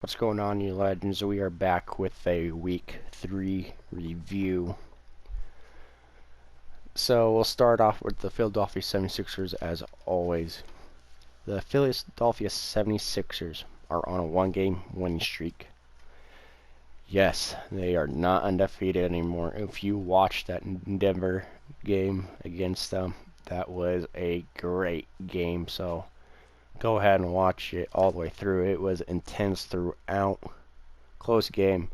What's going on, you legends? We are back with a week 3 review. So we'll start off with the Philadelphia 76ers as always. The Philadelphia 76ers are on a one-game winning streak. Yes, they are not undefeated anymore. If you watched that Denver game against them, that was a great game. So go ahead and watch it all the way through. It was intense throughout. Close game.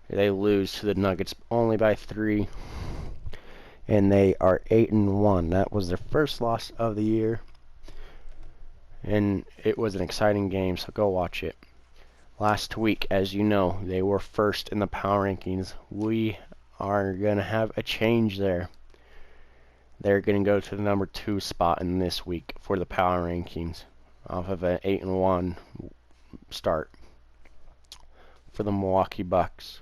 They lose to the Nuggets only by 3, and they are 8-1. That was their first loss of the year, and it was an exciting game, so go watch it. Last week, as you know, they were first in the power rankings. We are going to have a change there. They're going to go to the number 2 spot in this week for the power rankings off of an 8-1 start for the Milwaukee Bucks.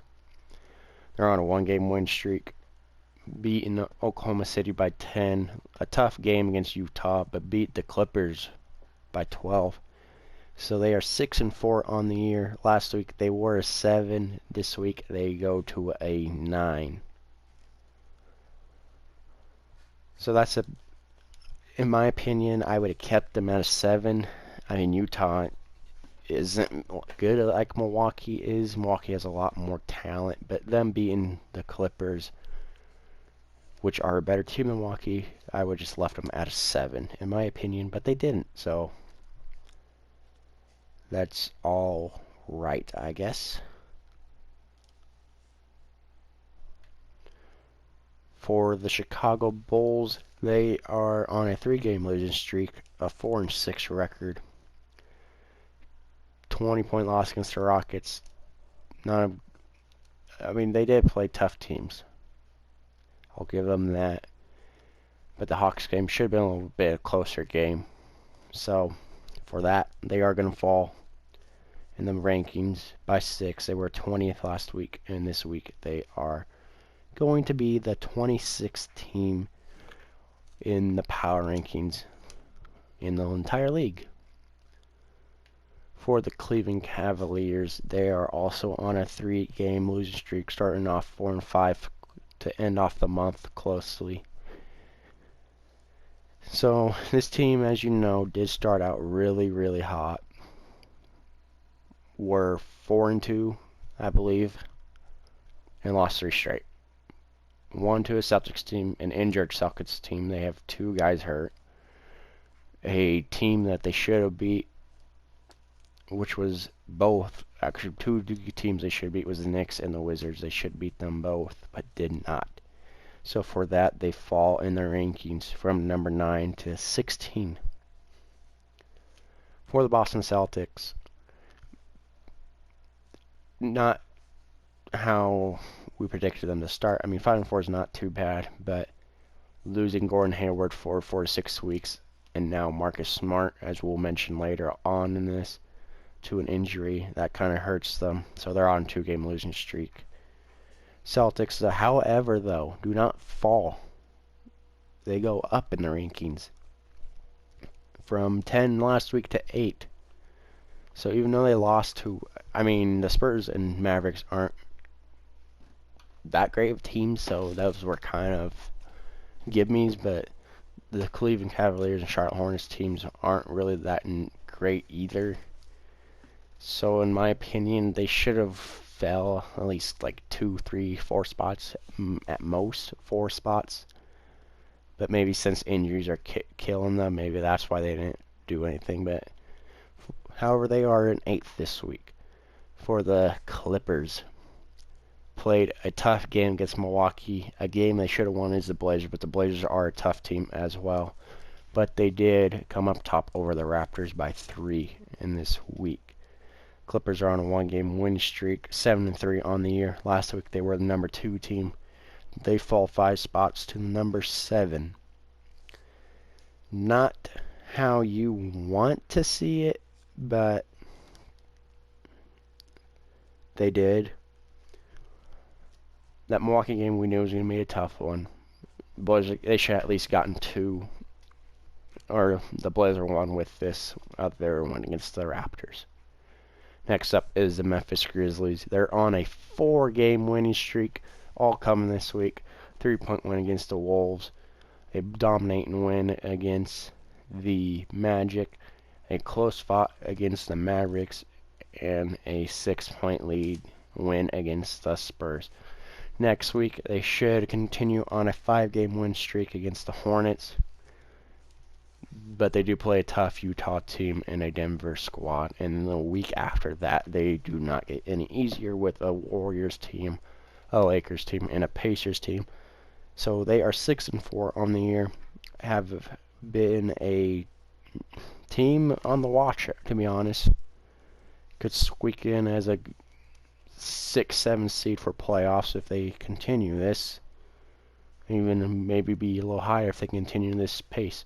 They're on a one-game win streak, beating Oklahoma City by 10. A tough game against Utah, but beat the Clippers by 12. So they are 6-4 on the year. Last week they were a 7. This week they go to a 9. So that's in my opinion, I would have kept them at a 7. I mean, Utah isn't good like Milwaukee is. Milwaukee has a lot more talent, but them beating the Clippers, which are a better team than Milwaukee, I would just left them at a 7 in my opinion, but they didn't, so that's all right, I guess. For the Chicago Bulls, they are on a 3-game losing streak, a 4-6 record. 20-point loss against the Rockets. I mean, they did play tough teams. I'll give them that. But the Hawks game should have been a little bit closer game. So, for that, they are going to fall in the rankings by 6. They were 20th last week, and this week they are going to be the 26th team in the power rankings in the entire league. For the Cleveland Cavaliers, they are also on a 3-game losing streak, starting off 4-5 to end off the month closely. So this team, as you know, did start out really hot. Were 4-2, I believe, and lost 3 straight. One to a Celtics team, an injured Celtics team. They have 2 guys hurt. A team that they should have beat, which was both, actually 2 teams they should beat was the Knicks and the Wizards. They should beat them both, but did not. So for that, they fall in their rankings from number 9 to 16. For the Boston Celtics, not how we predicted them to start. I mean, 5-4 is not too bad, but losing Gordon Hayward for 4 to 6 weeks, and now Marcus Smart, as we'll mention later on in this, to an injury, that kind of hurts them. So they're on a 2-game losing streak. Celtics, however, though, do not fall. They go up in the rankings from 10 last week to 8. So even though they lost to, I mean, the Spurs and Mavericks aren't that great of teams, so those were kind of give-me's, but the Cleveland Cavaliers and Charlotte Hornets teams aren't really that great either. So in my opinion, they should have fell at least like 2, 3, 4 spots, at most 4 spots. But maybe since injuries are killing them, maybe that's why they didn't do anything. But however, they are in 8th this week. For the Clippers, played a tough game against Milwaukee. A game they should have won is the Blazers, but the Blazers are a tough team as well. But they did come up top over the Raptors by 3 in this week. Clippers are on a 1-game win streak, 7-3 on the year. Last week they were the number 2 team. They fall 5 spots to number 7. Not how you want to see it, but they did. That Milwaukee game we knew was going to be a tough one. Blazers, they should have at least gotten 2, or the Blazers won with this other one against the Raptors. Next up is the Memphis Grizzlies. They're on a 4-game winning streak, all coming this week. 3-point win against the Wolves, a dominating win against the Magic, a close fought against the Mavericks, and a 6-point lead win against the Spurs. Next week, they should continue on a 5-game win streak against the Hornets, but they do play a tough Utah team and a Denver squad, and the week after that, they do not get any easier with a Warriors team, a Lakers team, and a Pacers team. So they are 6-4 on the year, have been a team on the watch, to be honest. Could squeak in as a 6-7 seed for playoffs if they continue this. Even maybe be a little higher if they continue this pace.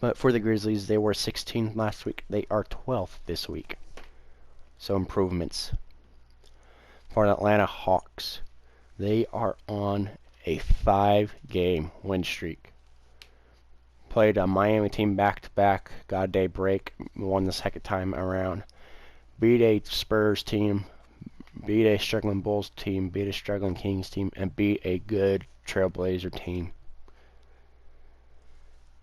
But for the Grizzlies, they were 16th last week. They are 12th this week. So improvements. For the Atlanta Hawks, they are on a 5-game win streak. Played a Miami team back-to-back, got a day break, won the second time around. Beat a Spurs team, beat a struggling Bulls team, beat a struggling Kings team, and beat a good Trailblazer team.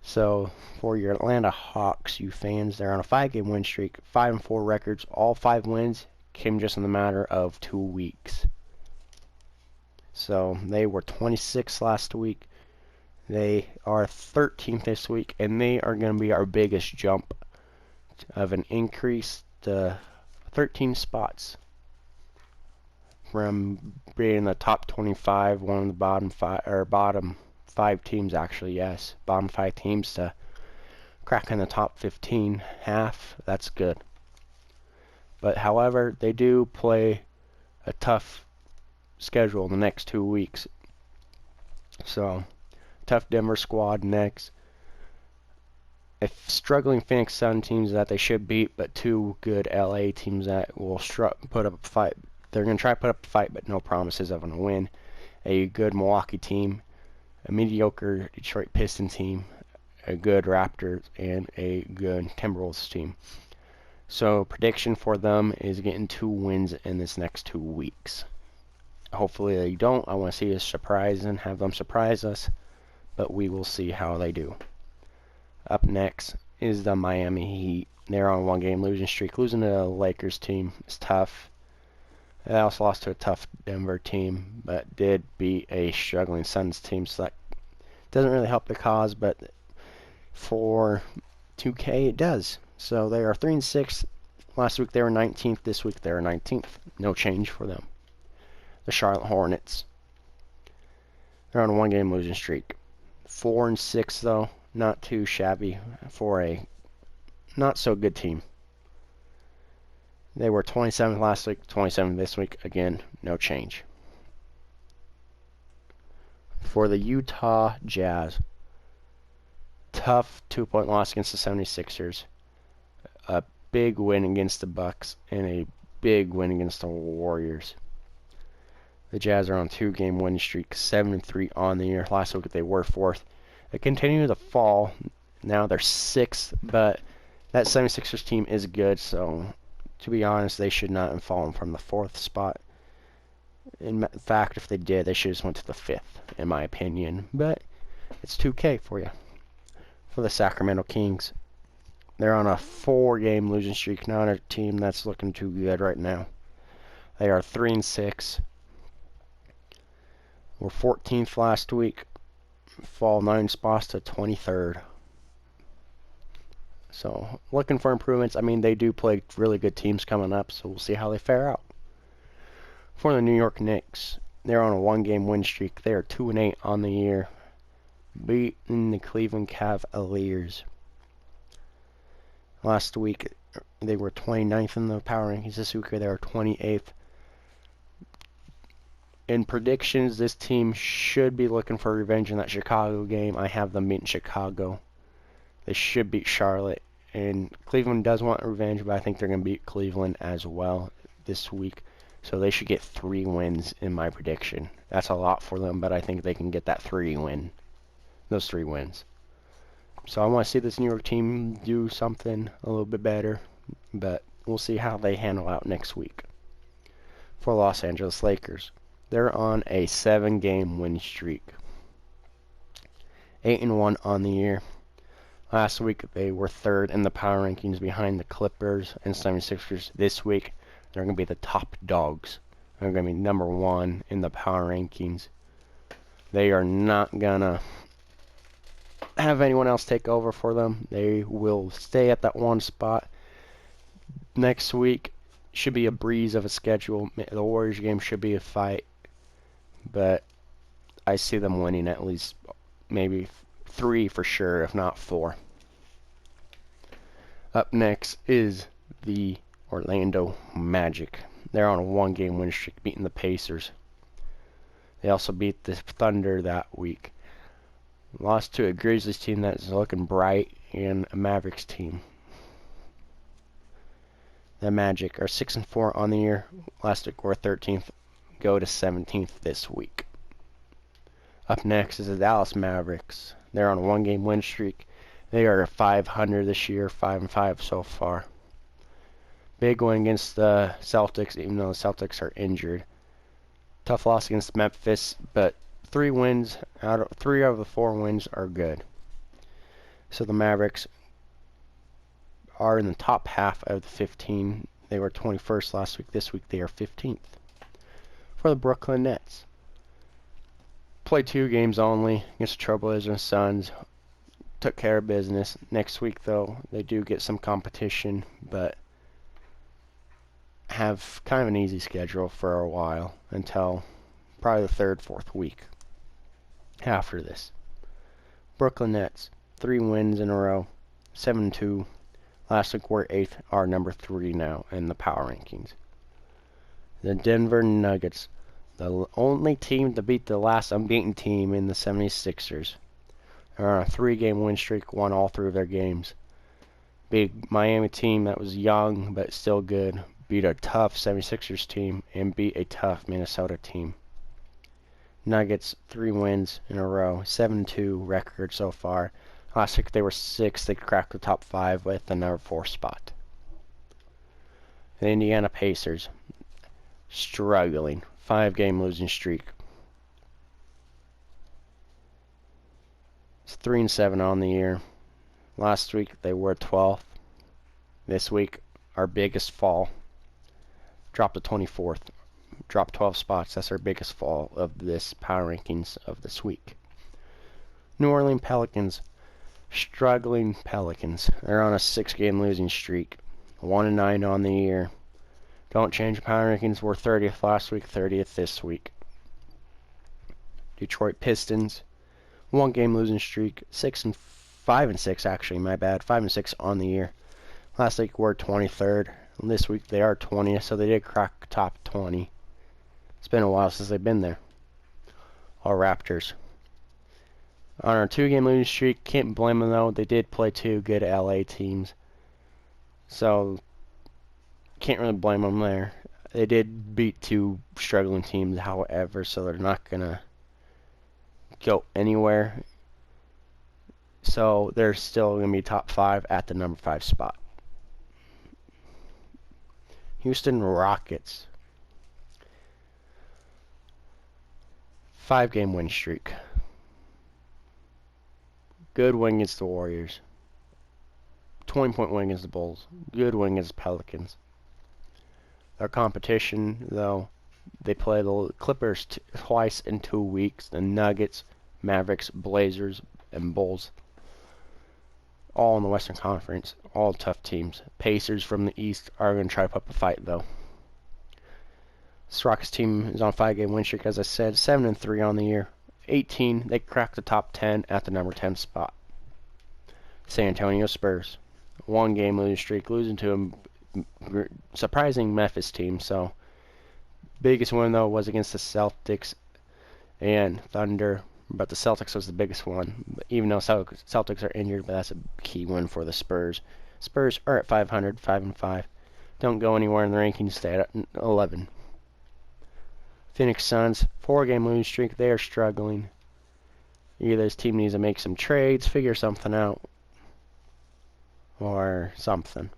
So, for your Atlanta Hawks, you fans, they're on a 5-game win streak, 5-4 records. All 5 wins came just in the matter of 2 weeks. So, they were 26th last week. They are 13th this week, and they are going to be our biggest jump of an increase to 13 spots. From being in the top 25, one of the bottom 5 teams, actually, yes, bottom 5 teams, to cracking the top 15 half. That's good. But however, they do play a tough schedule in the next 2 weeks. So, tough Denver squad next. A struggling Phoenix Sun teams that they should beat, but 2 good LA teams that will put up a fight. They're going to try to put up a fight, but no promises of a win. A good Milwaukee team, a mediocre Detroit Pistons team, a good Raptors, and a good Timberwolves team. So prediction for them is getting 2 wins in this next 2 weeks. Hopefully they don't. I want to see us surprise and have them surprise us, but we will see how they do. Up next is the Miami Heat. They're on a 1-game losing streak. Losing to the Lakers team is tough. They also lost to a tough Denver team, but did beat a struggling Suns team, so that doesn't really help the cause, but for 2K it does. So they are 3-6. Last week they were 19th. This week they are 19th. No change for them. The Charlotte Hornets. They're on a 1-game losing streak. 4-6 though. Not too shabby for a not so good team. They were 27th last week, 27th this week. Again, no change. For the Utah Jazz, tough 2-point loss against the 76ers. A big win against the Bucks and a big win against the Warriors. The Jazz are on a 2-game winning streak, 7-3 on the year. Last week they were 4th. They continue to fall. Now they're 6th, but that 76ers team is good, so to be honest, they should not have fallen from the 4th spot. In fact, if they did, they should have just went to the 5th, in my opinion. But it's 2K for you. For the Sacramento Kings, they're on a 4-game losing streak. Not a team that's looking too good right now. They are 3-6. Were 14th last week. Fall 9 spots to 23rd. So, looking for improvements. I mean, they do play really good teams coming up, so we'll see how they fare out. For the New York Knicks, they're on a 1-game win streak. They are 2-8 on the year, beating the Cleveland Cavaliers. Last week, they were 29th in the power rankings. This week, they are 28th. In predictions, this team should be looking for revenge in that Chicago game. I have them beating Chicago. They should beat Charlotte. And Cleveland does want revenge, but I think they're going to beat Cleveland as well this week. So they should get 3 wins in my prediction. That's a lot for them, but I think they can get that 3 win. Those 3 wins. So I want to see this New York team do something a little bit better. But we'll see how they handle out next week. For Los Angeles Lakers, they're on a 7-game win streak. 8-1 on the year. Last week, they were third in the power rankings behind the Clippers and 76ers. This week, they're going to be the top dogs. They're going to be number 1 in the power rankings. They are not going to have anyone else take over for them. They will stay at that 1 spot. Next week should be a breeze of a schedule. The Warriors game should be a fight. But I see them winning at least maybe 3 for sure, if not 4. Up next is the Orlando Magic. They're on a 1-game win streak, beating the Pacers. They also beat the Thunder that week. Lost to a Grizzlies team that's looking bright and a Mavericks team. The Magic are 6-4 on the year. Last week were 13th. Go to 17th this week. Up next is the Dallas Mavericks. They're on a 1-game win streak. They are 500 this year, 5-5 so far. Big win against the Celtics, even though the Celtics are injured. Tough loss against Memphis, but 3 out of the 4 wins are good. So the Mavericks are in the top half of the 15. They were 21st last week. This week they are 15th. For the Brooklyn Nets, played 2 games only against the Trailblazers Suns. Took care of business. Next week, though, they do get some competition, but have kind of an easy schedule for a while until probably the 3rd, 4th week after this. Brooklyn Nets, 3 wins in a row, 7-2. Last week were 8th, are number 3 now in the power rankings. The Denver Nuggets, the only team to beat the last unbeaten team in the 76ers. They're on a 3-game win streak, won all 3 of their games. Big Miami team that was young but still good. Beat a tough 76ers team and beat a tough Minnesota team. Nuggets, 3 wins in a row, 7-2 record so far. Last week they were 6th. They cracked the top 5 with the number 4 spot. The Indiana Pacers, struggling. 5-game losing streak. It's 3-7 on the year. Last week they were 12th. This week, our biggest fall. Dropped to 24th. Dropped 12 spots. That's our biggest fall of this power rankings of this week. New Orleans Pelicans, struggling Pelicans. They're on a 6-game losing streak. 1-9 on the year. Don't change power rankings. We're 30th last week, 30th this week. Detroit Pistons, 1-game losing streak, 5-6 actually, my bad, 5-6 on the year. Last week we're 23rd. This week they are 20th, so they did crack top 20. It's been a while since they've been there. Our Raptors, on our 2-game losing streak, can't blame them though. They did play 2 good LA teams, so can't really blame them there. They did beat 2 struggling teams, however, so they're not gonna go anywhere. So they're still going to be top 5 at the number 5 spot. Houston Rockets, 5-game win streak. Good win against the Warriors. 20-point win against the Bulls. Good win against the Pelicans. Their competition, though, they play the Clippers twice in 2 weeks. The Nuggets, Mavericks, Blazers, and Bulls. All in the Western Conference. All tough teams. Pacers from the East are going to try to put up a fight, though. This Rockets team is on a 5-game win streak, as I said. 7-3 on the year. 18, they cracked the top 10 at the number 10 spot. San Antonio Spurs, 1-game losing streak, losing to a surprising Memphis team. So, biggest win, though, was against the Celtics and Thunder. But the Celtics was the biggest one. Even though Celtics are injured, but that's a key win for the Spurs. Spurs are at 500, 5-5. Don't go anywhere in the rankings. Stay at 11. Phoenix Suns, 4-game losing streak. They are struggling. Either this team needs to make some trades, figure something out, or something.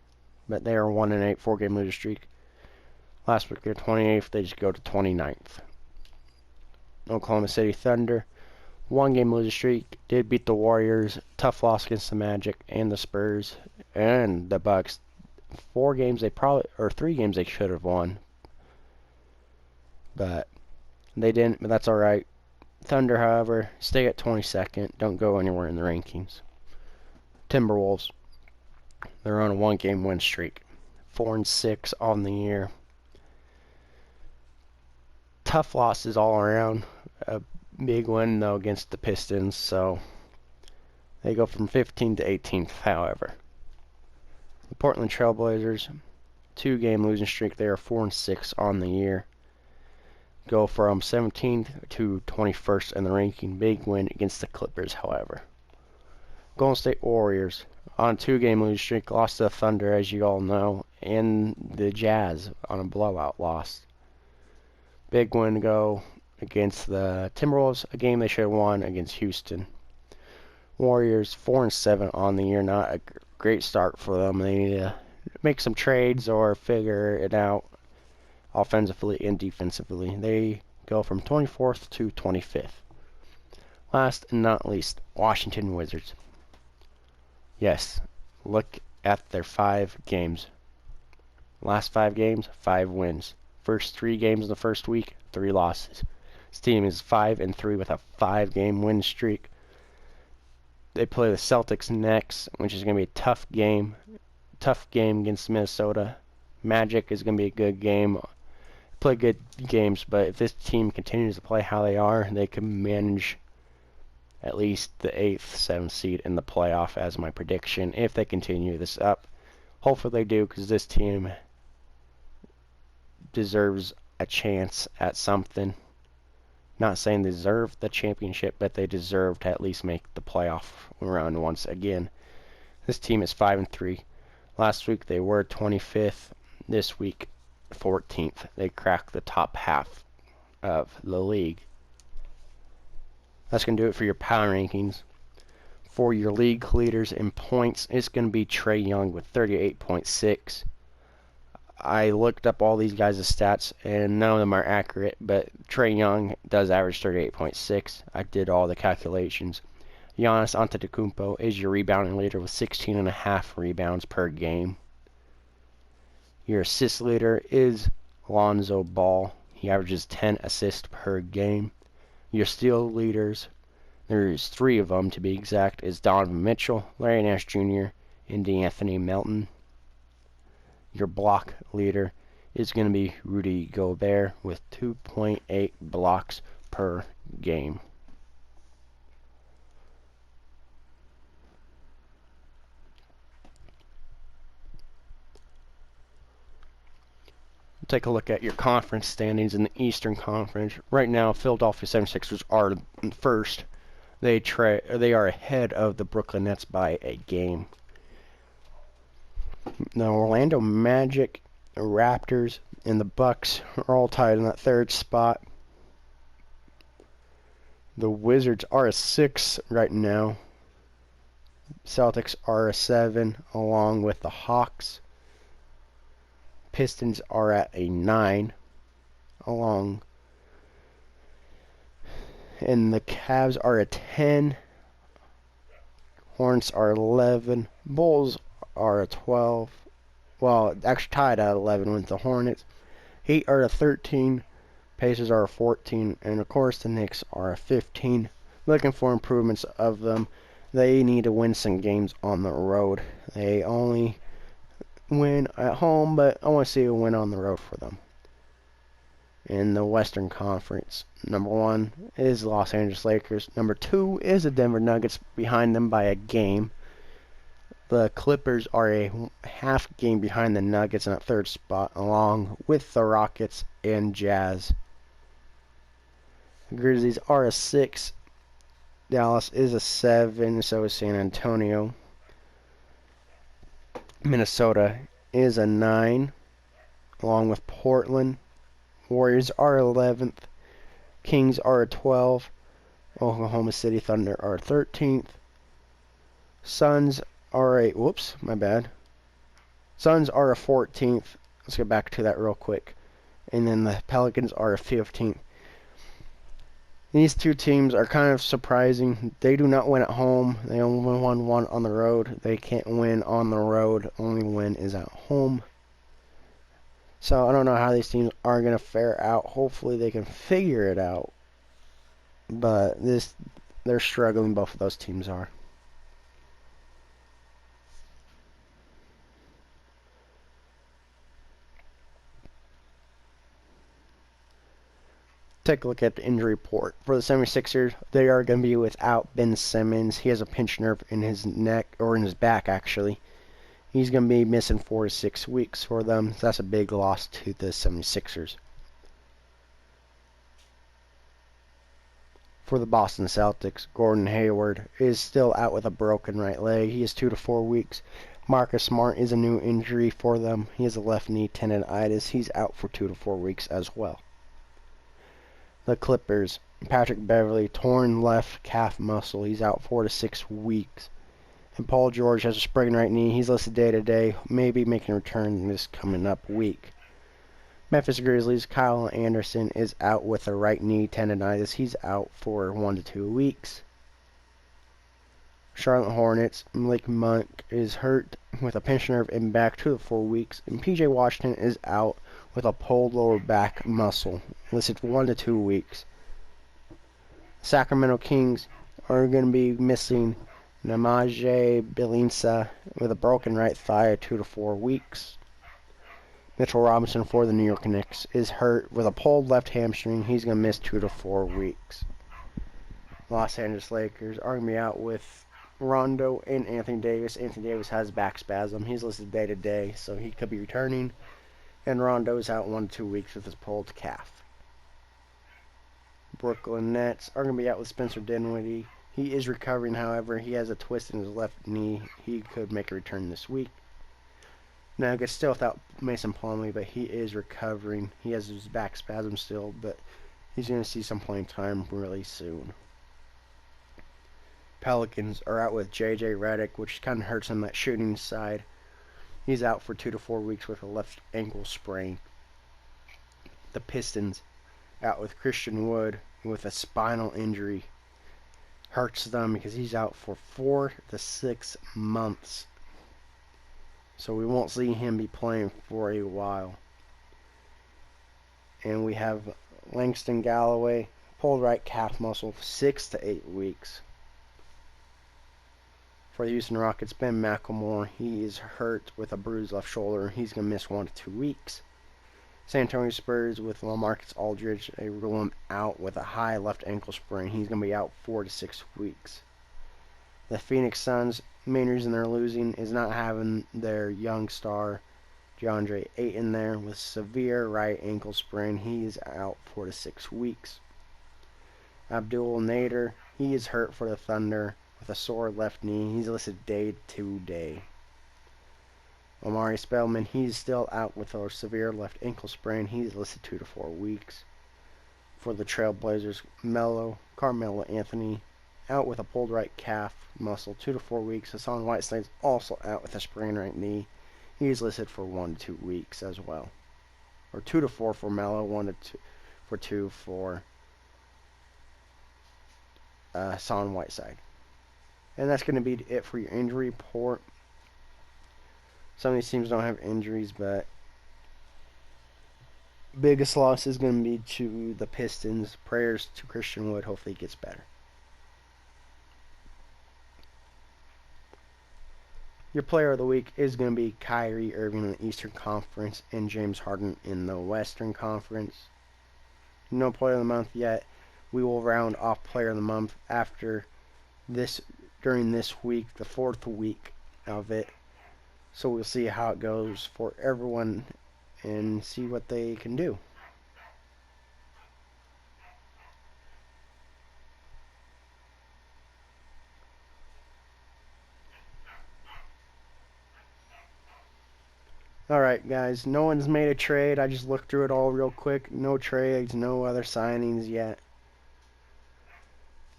but they are 1-8, 4-game losing streak. Last week they're 28th, they just go to 29th. Oklahoma City Thunder, 1-game losing streak, did beat the Warriors, tough loss against the Magic and the Spurs and the Bucks. 3 games they should have won, but they didn't, but that's alright. Thunder, however, stay at 22nd, don't go anywhere in the rankings. Timberwolves, they're on a 1-game win streak, 4-6 on the year. Tough losses all around. A big win though against the Pistons, so they go from 15th to 18th. However, the Portland Trailblazers, 2-game losing streak. They are 4-6 on the year. Go from 17th to 21st in the ranking. Big win against the Clippers, however. Golden State Warriors on a 2-game losing streak. Lost to the Thunder, as you all know, and the Jazz on a blowout loss. Big win to go against the Timberwolves, a game they should have won against Houston. Warriors 4-7 on the year. Not a great start for them. They need to make some trades or figure it out offensively and defensively. They go from 24th to 25th. Last and not least, Washington Wizards. Yes, look at their 5 games. Last 5 games, 5 wins. First 3 games in the first week, 3 losses. This team is 5-3 with a 5-game win streak. They play the Celtics next, which is going to be a tough game. Tough game against Minnesota. Magic is going to be a good game. Play good games, but if this team continues to play how they are, they can manage at least the 8th, 7th seed in the playoff as my prediction if they continue this up. Hopefully they do, because this team deserves a chance at something. Not saying they deserve the championship, but they deserve to at least make the playoff round once again. This team is 5-3. Last week they were 25th. This week 14th. They cracked the top half of the league. That's going to do it for your power rankings. For your league leaders in points, it's going to be Trae Young with 38.6. I looked up all these guys' stats, and none of them are accurate, but Trae Young does average 38.6. I did all the calculations. Giannis Antetokounmpo is your rebounding leader with 16.5 rebounds per game. Your assist leader is Lonzo Ball. He averages 10 assists per game. Your steal leaders, there's 3 of them to be exact, is Donovan Mitchell, Larry Nash Jr., and D'Anthony Melton. Your block leader is going to be Rudy Gobert with 2.8 blocks per game. Take a look at your conference standings in the Eastern Conference. Right now, Philadelphia 76ers are first. They are ahead of the Brooklyn Nets by a game. The Orlando Magic, the Raptors, and the Bucks are all tied in that 3rd spot. The Wizards are a 6 right now. Celtics are a 7, along with the Hawks. Pistons are at a 9, along, and the Cavs are a 10. Hornets are 11. Bulls are a 12. Well, actually tied at 11 with the Hornets. Heat are a 13. Pacers are a 14, and of course the Knicks are a 15. Looking for improvements of them. They need to win some games on the road. They only win at home, but I want to see a win on the road for them. In the Western Conference, number 1 is Los Angeles Lakers. Number 2 is the Denver Nuggets, behind them by a game. The Clippers are a half game behind the Nuggets in that 3rd spot, along with the Rockets and Jazz. The Grizzlies are a 6. Dallas is a 7, so is San Antonio. Minnesota is a 9, along with Portland. Warriors are 11th. Kings are a 12. Oklahoma City Thunder are 13th. Suns are a, whoops, my bad. Suns are a 14th. Let's get back to that real quick. And then the Pelicans are a 15th. These two teams are kind of surprising. They do not win at home. They only won one on the road. They can't win on the road. Only win is at home. So I don't know how these teams are going to fare out. Hopefully they can figure it out. But they're struggling. Both of those teams are. Take a look at the injury report. For the 76ers, they are going to be without Ben Simmons. He has a pinched nerve in his neck, or in his back, actually. He's going to be missing 4 to 6 weeks for them. So that's a big loss to the 76ers. For the Boston Celtics, Gordon Hayward is still out with a broken right leg. He is 2 to 4 weeks. Marcus Smart is a new injury for them. He has a left knee tendonitis. He's out for 2 to 4 weeks as well. The Clippers, Patrick Beverley, torn left calf muscle. He's out 4 to 6 weeks. And Paul George has a sprained right knee. He's listed day to day, maybe making a return this coming up week. Memphis Grizzlies, Kyle Anderson is out with a right knee tendonitis. He's out for 1 to 2 weeks. Charlotte Hornets, Malik Monk is hurt with a pinched nerve in back 2 to 4 weeks. And PJ Washington is out with a pulled lower back muscle, listed for 1 to 2 weeks. Sacramento Kings are going to be missing Namaje Bjelica with a broken right thigh 2 to 4 weeks. Mitchell Robinson for the New York Knicks is hurt with a pulled left hamstring. He's going to miss 2 to 4 weeks. Los Angeles Lakers are going to be out with Rondo and Anthony Davis. Anthony Davis has back spasm. He's listed day to day, so he could be returning. And Rondo is out 1 to 2 weeks with his pulled calf. Brooklyn Nets are going to be out with Spencer Dinwiddie. He is recovering, however. He has a twist in his left knee. He could make a return this week. Nuggets still without Mason Plumlee, but he is recovering. He has his back spasm still, but he's going to see some playing time really soon. Pelicans are out with J.J. Redick, which kind of hurts on that shooting side. He's out for 2 to 4 weeks with a left ankle sprain. The Pistons out with Christian Wood with a spinal injury. Hurts them because he's out for 4 to 6 months. So we won't see him be playing for a while. And we have Langston Galloway, pulled right calf muscle, 6 to 8 weeks. For the Houston Rockets, Ben McLemore, he is hurt with a bruised left shoulder. He's going to miss 1 to 2 weeks. San Antonio Spurs with LaMarcus Aldridge, they rule him out with a high left ankle sprain. He's going to be out 4 to 6 weeks. The Phoenix Suns, main reason they're losing is not having their young star DeAndre Ayton there with severe right ankle sprain. He is out 4 to 6 weeks. Abdul Nader, he is hurt for the Thunder with a sore left knee. He's listed day to day. Omari Spellman, he's still out with a severe left ankle sprain. He's listed 2 to 4 weeks. For the Trailblazers, Carmelo Anthony, out with a pulled right calf muscle, 2 to 4 weeks. Hassan Whiteside's also out with a sprained right knee. He's listed for 1 to 2 weeks as well. Or 2 to 4 for Melo, 1 to 2 for Hassan Whiteside. And that's going to be it for your injury report. Some of these teams don't have injuries, but biggest loss is going to be to the Pistons. Prayers to Christian Wood. Hopefully he gets better. Your player of the week is going to be Kyrie Irving in the Eastern Conference and James Harden in the Western Conference. No player of the month yet. We will round off player of the month after this, during this week, the 4th week of it. So we'll see how it goes for everyone and see what they can do. Alright guys, no one's made a trade. I just looked through it all real quick. No trades, no other signings yet.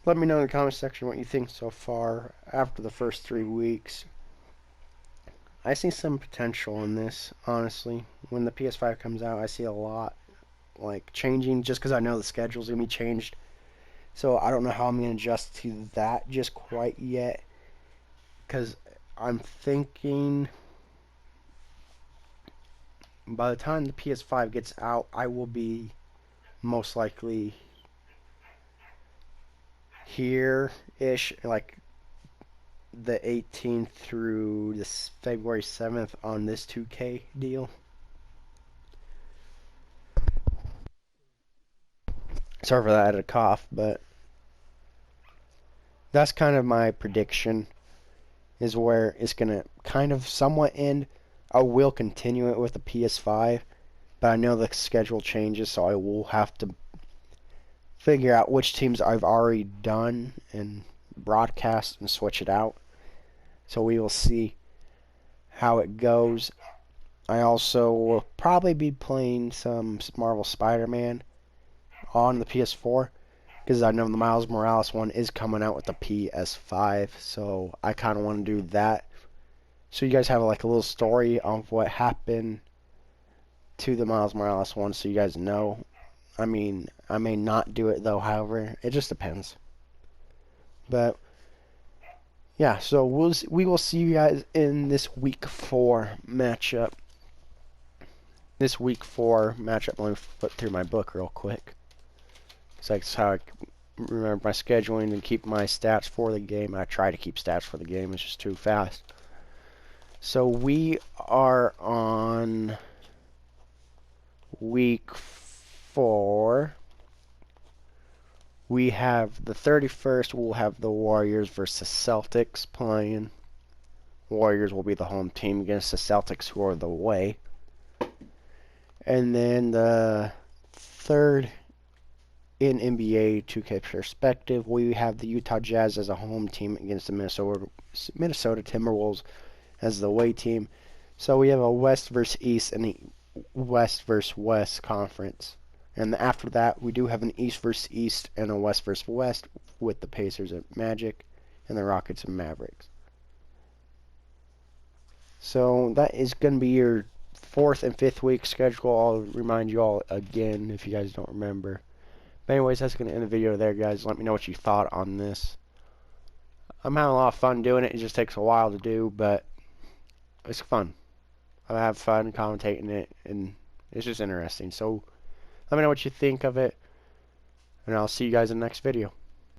Let me know in the comment section what you think so far after the first 3 weeks. I see some potential in this, honestly. When the PS5 comes out, I see a lot like changing just because I know the schedule's gonna be changed. So I don't know how I'm gonna adjust to that just quite yet. Because I'm thinking by the time the PS5 gets out, I will be most likely here-ish, like the 18th through this February 7th on this 2K deal. Sorry for that, I had a cough, but that's kind of my prediction, is where it's going to kind of somewhat end. I will continue it with the PS5, but I know the schedule changes, so I will have to figure out which teams I've already done and broadcast and switch it out. So we will see how it goes. I also will probably be playing some Marvel Spider-Man on the PS4 because I know the Miles Morales one is coming out with the PS5, so I kind of want to do that. So you guys have like a little story of what happened to the Miles Morales one, so you guys know. I mean, I may not do it though, however, it just depends. But yeah, so we will see you guys in this week 4 matchup. This week 4 matchup. Let me flip through my book real quick. So that's how I remember my scheduling and keep my stats for the game. I try to keep stats for the game. It's just too fast. So we are on week 4. We have the 31st. We'll have the Warriors versus Celtics playing. Warriors will be the home team against the Celtics, who are the away. And then the 3rd, in NBA 2K perspective, we have the Utah Jazz as a home team against the Minnesota Timberwolves as the away team. So we have a West versus East and a West versus West conference. And after that, we do have an East versus East and a West versus West with the Pacers and Magic and the Rockets and Mavericks. So that is going to be your 4th and 5th week schedule. I'll remind you all again if you guys don't remember. But anyways, that's going to end the video there, guys. Let me know what you thought on this. I'm having a lot of fun doing it. It just takes a while to do, but it's fun. I have fun commentating it, and it's just interesting. So let me know what you think of it, and I'll see you guys in the next video.